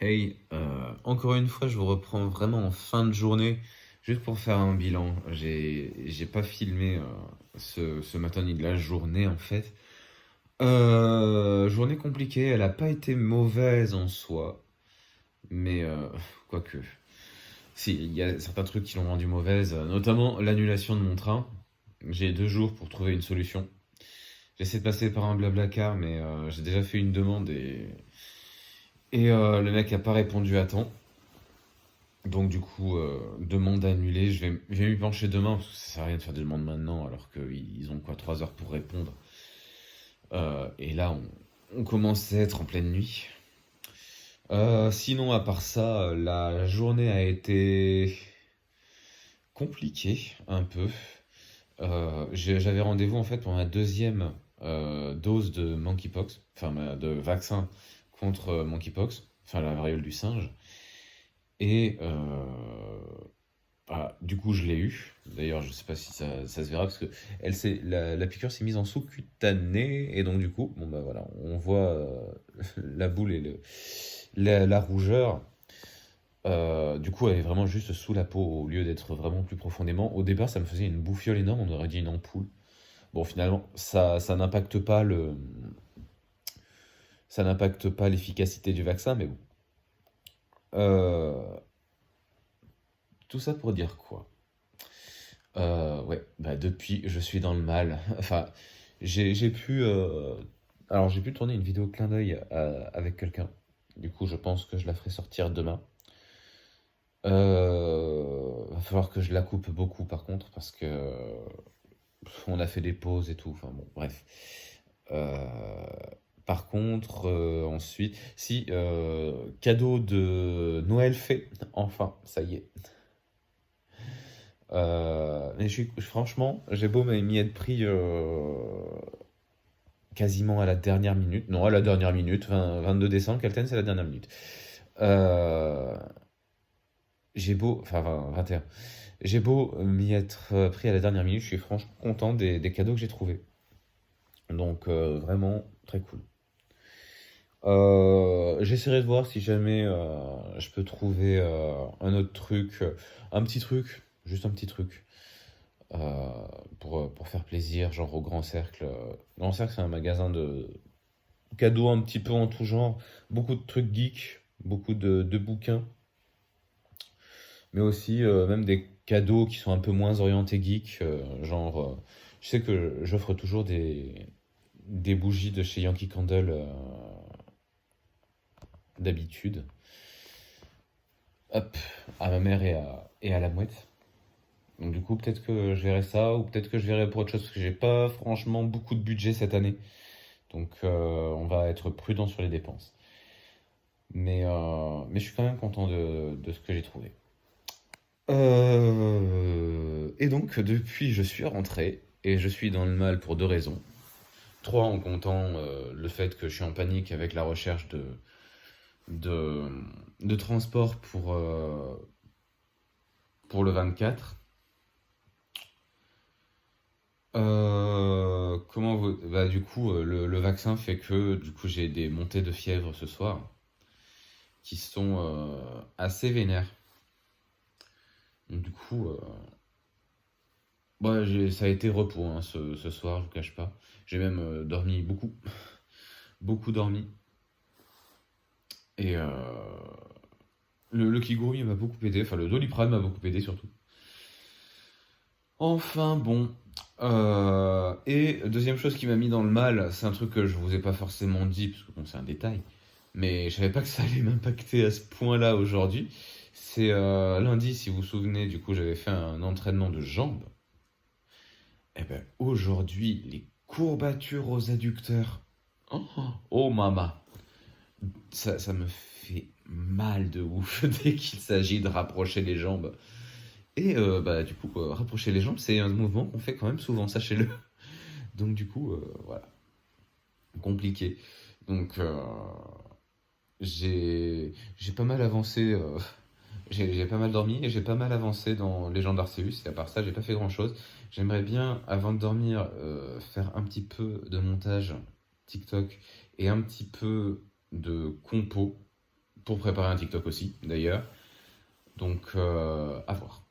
Hey, encore une fois, je vous reprends vraiment en fin de journée, juste pour faire un bilan. J'ai pas filmé ce matin ni de la journée en fait. Journée compliquée, elle a pas été mauvaise en soi, mais quoique. Si, il y a certains trucs qui l'ont rendue mauvaise, notamment l'annulation de mon train. J'ai 2 jours pour trouver une solution. J'essaie de passer par un Blablacar, mais j'ai déjà fait une demande et le mec a pas répondu à temps. Donc du coup, demande annulée. Je vais m'y pencher demain parce que ça sert à rien de faire des demandes maintenant alors qu'ils ont quoi 3 heures pour répondre. Et là, on commence à être en pleine nuit. Sinon, à part ça, la journée a été compliquée un peu. J'avais rendez-vous en fait pour ma deuxième dose de monkeypox, enfin de vaccin contre monkeypox, enfin la variole du singe. Et du coup, je l'ai eu. D'ailleurs, je sais pas si ça se verra parce que la piqûre s'est mise en sous-cutané et donc du coup, bon bah voilà, on voit la boule et la rougeur. Du coup, elle est vraiment juste sous la peau au lieu d'être vraiment plus profondément. Au départ, ça me faisait une bouffiole énorme, on aurait dit une ampoule. Bon, finalement, ça n'impacte pas l'efficacité du vaccin, mais bon. Euh, tout ça pour dire quoi? Ouais, bah depuis, je suis dans le mal. Enfin, j'ai pu, alors j'ai pu tourner une vidéo clin d'œil avec quelqu'un. Du coup, je pense que je la ferai sortir demain. Va falloir que je la coupe beaucoup par contre parce que on a fait des pauses et tout. Enfin bon, bref. Euh, Par contre, ensuite, si cadeau de Noël fait, enfin, ça y est. Mais franchement, j'ai beau m'y être pris quasiment à la dernière minute. Non, à la dernière minute, 22 décembre, Kelten, c'est la dernière minute. Euh, j'ai beau, enfin 21, j'ai beau m'y être pris à la dernière minute, je suis franchement content des cadeaux que j'ai trouvés. Donc vraiment très cool. J'essaierai de voir si jamais je peux trouver un autre truc, un petit truc, juste un petit truc. euh, pour faire plaisir, genre au Grand Cercle. Grand Cercle, c'est un magasin de cadeaux un petit peu en tout genre, beaucoup de trucs geeks, beaucoup de bouquins, mais aussi même des cadeaux qui sont un peu moins orientés geek, je sais que j'offre toujours des bougies de chez Yankee Candle d'habitude, hop, à ma mère et à la mouette. Donc du coup, peut-être que je verrai ça, ou peut-être que je verrai pour autre chose, parce que j'ai pas franchement beaucoup de budget cette année. Donc on va être prudent sur les dépenses. Mais je suis quand même content de ce que j'ai trouvé. Et donc depuis je suis rentré et je suis dans le mal pour 2 raisons. Trois en comptant le fait que je suis en panique avec la recherche de, de transport pour le 24. Bah, du coup, le vaccin fait que du coup j'ai des montées de fièvre ce soir qui sont assez vénères. Donc, du coup, bah, ça a été repos hein, ce soir, je vous cache pas. J'ai même dormi beaucoup, beaucoup dormi. Et le Kigurumi m'a beaucoup aidé, enfin le Doliprane m'a beaucoup aidé surtout. Enfin bon. Et deuxième chose qui m'a mis dans le mal, c'est un truc que je vous ai pas forcément dit, parce que bon, c'est un détail, mais je savais pas que ça allait m'impacter à ce point-là aujourd'hui. C'est lundi, si vous vous souvenez, du coup j'avais fait un entraînement de jambes. Et ben aujourd'hui, les courbatures aux adducteurs. Oh, oh mama, ça me fait mal de ouf dès qu'il s'agit de rapprocher les jambes. Et bah du coup, rapprocher les jambes, c'est un mouvement qu'on fait quand même souvent, sachez-le. Donc du coup, voilà, compliqué. Donc j'ai pas mal avancé, j'ai pas mal dormi et j'ai pas mal avancé dans Légende d'Arceus. Et à part ça, j'ai pas fait grand-chose. J'aimerais bien, avant de dormir, faire un petit peu de montage TikTok et un petit peu de compo pour préparer un TikTok aussi, d'ailleurs. Donc, à voir.